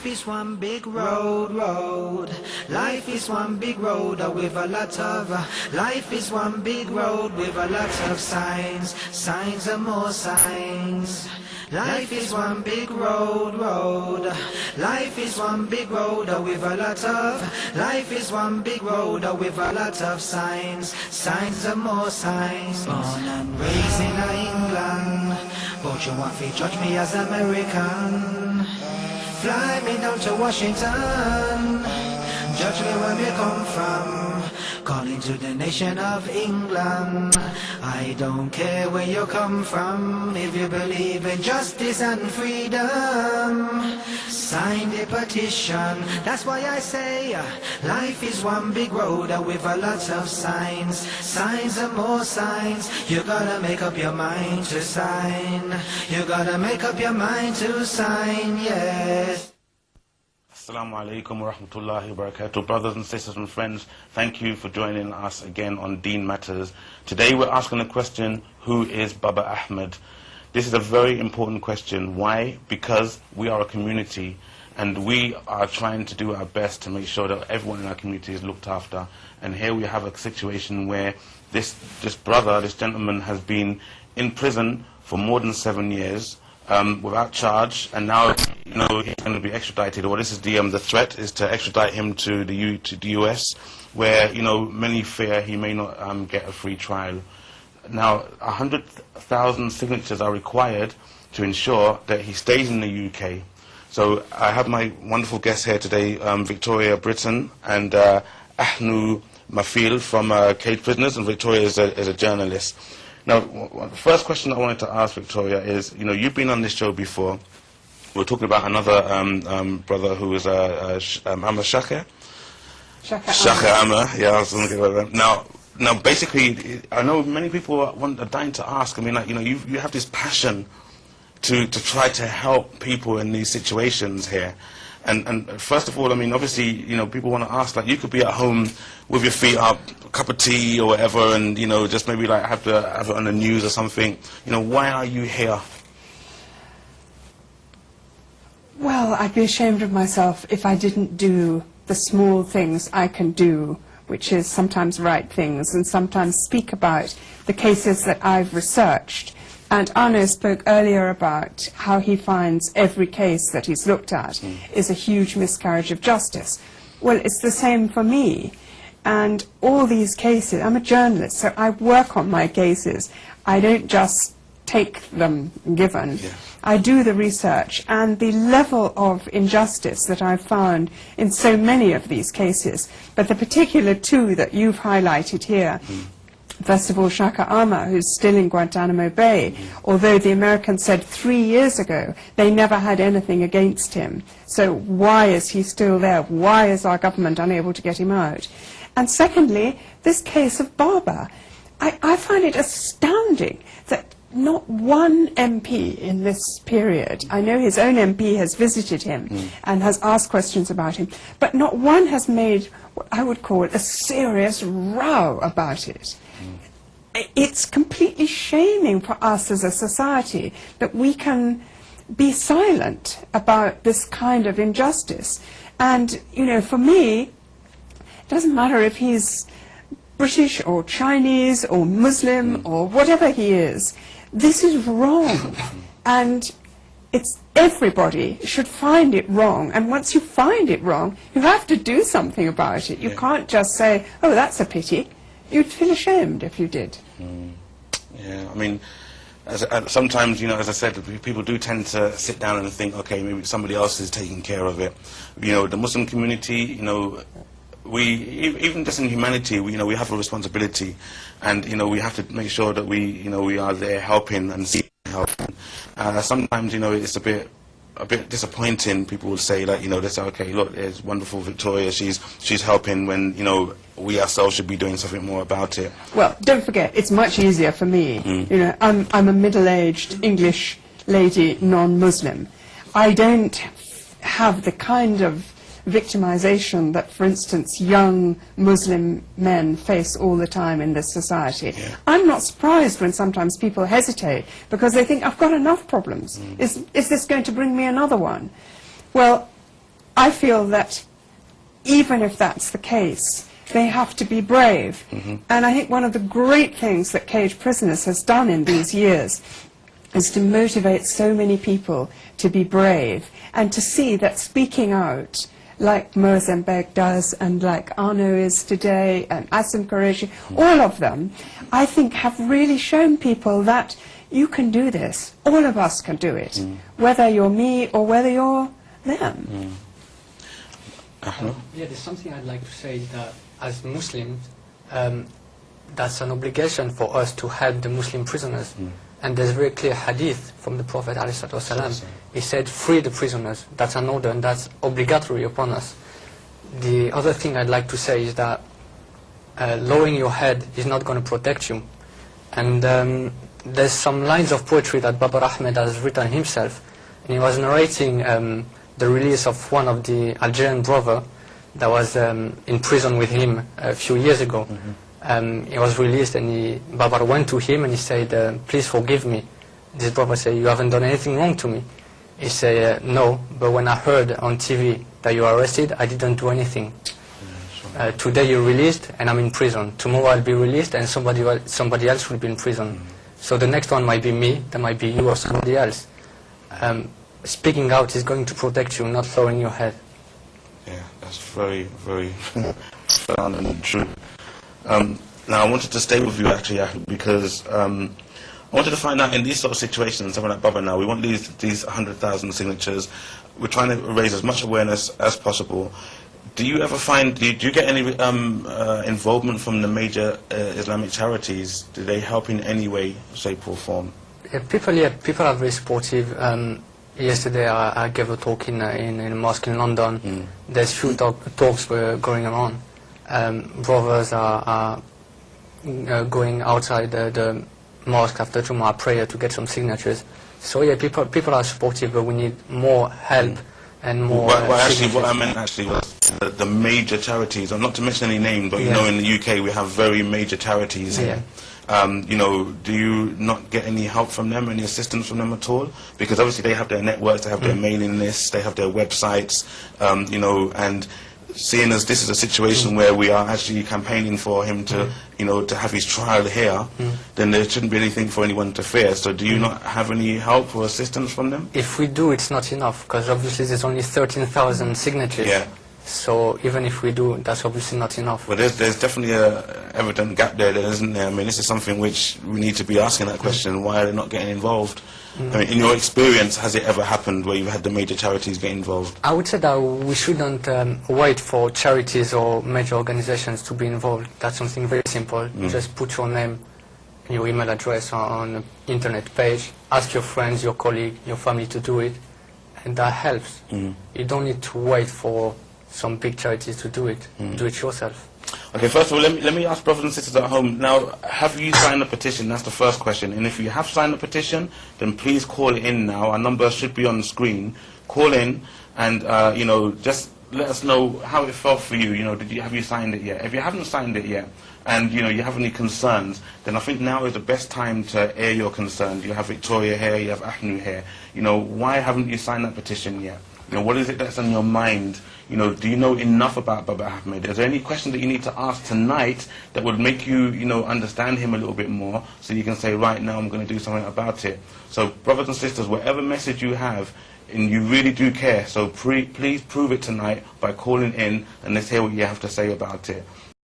Life is one big road. Life is one big road with a lot of. Life is one big road with a lot of signs. Signs and more signs. Life is one big road. Life is one big road with a lot of. Life is one big road with a lot of signs. Signs and more signs. Born and raised in England, but you want to judge me as American. Fly me down to Washington, judge me where me come from. Calling to the nation of England, I don't care where you come from. If you believe in justice and freedom, sign the petition. That's why I say life is one big road with a lot of signs. Signs and more signs. You gotta make up your mind to sign. You gotta make up your mind to sign, yes. Assalamu alaikum wa rahmatullahi wa barakatuh. Brothers and sisters and friends, thank you for joining us again on Deen Matters. Today we're asking the question, who is Babar Ahmad? This is a very important question. Why? Because we are a community and we are trying to do our best to make sure that everyone in our community is looked after. And here we have a situation where this brother, this gentleman, has been in prison for more than 7 years. Without charge, and now he's going to be extradited. Or this is the threat is to extradite him to the US, where many fear he may not get a free trial. Now 100,000 signatures are required to ensure that he stays in the UK. So I have my wonderful guests here today, Victoria Britton and Ahnu Mafil from Cage Prisoners, and Victoria is a journalist. Now, the first question I wanted to ask Victoria is, you've been on this show before. We're talking about another brother who is Amr Shaka. Shaka Amr, yeah, I was going to get that. Now, basically, I know many people are dying to ask. I mean, you have this passion to try to help people in these situations here. And first of all, I mean, obviously, people want to ask, like, you could be at home with your feet up, a cup of tea or whatever, and, just maybe like have it on the news or something. Why are you here? Well, I'd be ashamed of myself if I didn't do the small things I can do, which is sometimes write things and sometimes speak about the cases that I've researched. And Arno spoke earlier about how he finds every case that he's looked at is a huge miscarriage of justice. Well, it's the same for me. And all these cases, I'm a journalist, so I work on my cases. I don't just take them given. Yeah. I do the research, and the level of injustice that I've found in so many of these cases, but the particular two that you've highlighted here, first of all, Shaka Amr, who's still in Guantanamo Bay, although the Americans said 3 years ago they never had anything against him. So why is he still there? Why is our government unable to get him out? And secondly, this case of Babar. I find it astounding that not one MP in this period, I know his own MP has visited him and has asked questions about him, but not one has made what I would call a serious row about it. It's completely shaming for us as a society that we can be silent about this kind of injustice. And, for me, it doesn't matter if he's British or Chinese or Muslim or whatever he is. This is wrong. And everybody should find it wrong. And once you find it wrong, you have to do something about it. You can't just say, oh, that's a pity. You'd feel ashamed if you did. Yeah, I mean, sometimes, as I said, people do tend to sit down and think, okay, maybe somebody else is taking care of it. The Muslim community, we, even just in humanity, we have a responsibility, and, we have to make sure that we are there helping and helping. Sometimes, it's a bit disappointing. People will say that, they say, okay, look, there's wonderful Victoria, she's helping, when, we ourselves should be doing something more about it. Well, don't forget, it's much easier for me. I'm a middle-aged English lady, non-Muslim. I don't have the kind of victimization that, for instance, young Muslim men face all the time in this society. Yeah. I'm not surprised when sometimes people hesitate because they think, I've got enough problems. Is this going to bring me another one? Well, I feel that even if that's the case, they have to be brave. And I think one of the great things that Cage Prisoners has done in these years is to motivate so many people to be brave and to see that speaking out, like Mozambique does and like Arno is today and Asim Qureshi, all of them, I think have really shown people that you can do this. All of us can do it, whether you're me or whether you're them. Yeah, there's something I'd like to say, that as Muslims, that's an obligation for us to help the Muslim prisoners. And there's very clear hadith from the Prophet ﷺ. He said, free the prisoners. That's an order, and that's obligatory upon us. The other thing I'd like to say is that lowering your head is not going to protect you. And there's some lines of poetry that Babar Ahmad has written himself. And he was narrating the release of one of the Algerian brother that was in prison with him a few years ago. He was released, and Babar went to him and he said, please forgive me. This brother said, you haven't done anything wrong to me. He said, no, but when I heard on TV that you are arrested, I didn't do anything. Today you're released and I'm in prison. Tomorrow I'll be released and somebody else will be in prison. So the next one might be me, that might be you or somebody else. Speaking out is going to protect you, not lowering your head. Yeah, that's very, very profound and true. Now I wanted to stay with you actually, because I wanted to find out in these sort of situations, something like Baba now, we want these 100,000 signatures. We're trying to raise as much awareness as possible. Do you ever find, do you get any involvement from the major Islamic charities? Do they help in any way, shape or form? People are very supportive. Yesterday I gave a talk in a mosque in London. There's few talks going on. Brothers are going outside the mosque after Jumu'ah prayer to get some signatures. So yeah, people are supportive, but we need more help and more. What I meant actually was the major charities, not to mention any name, but you know, in the UK we have very major charities here. You know, do you not get any help from them, any assistance from them at all? Because obviously they have their networks, they have their mailing lists, they have their websites, you know, and seeing as this is a situation where we are actually campaigning for him to, you know, to have his trial here, then there shouldn't be anything for anyone to fear. So do you not have any help or assistance from them? If we do, it's not enough, because obviously there's only 13,000 signatures. Yeah. So even if we do, that's obviously not enough. Well, there's definitely an evident gap there, isn't there? I mean, this is something which we need to be asking that question, why are they not getting involved? I mean, in your experience, has it ever happened where you've had the major charities get involved? I would say that we shouldn't wait for charities or major organizations to be involved. That's something very simple. Just put your name, your email address on an internet page, ask your friends, your colleague, your family to do it, and that helps. You don't need to wait for some big charities to do it. Do it yourself. Okay, first of all, let me ask brothers and sisters at home, now, have you signed the petition? That's the first question. And if you have signed the petition, then please call in now. Our number should be on the screen. Call in and, you know, just let us know how it felt for you. You know, have you signed it yet? If you haven't signed it yet, and, you know, you have any concerns, then I think now is the best time to air your concerns. You have Victoria here, you have Ahnu here. You know, why haven't you signed that petition yet? You know, what is it that's on your mind? You know, do you know enough about Babar Ahmad? Is there any question that you need to ask tonight that would make you, you know, understand him a little bit more, so you can say, right now I'm going to do something about it? So, brothers and sisters, whatever message you have, and you really do care, so please prove it tonight by calling in, and let's hear what you have to say about it.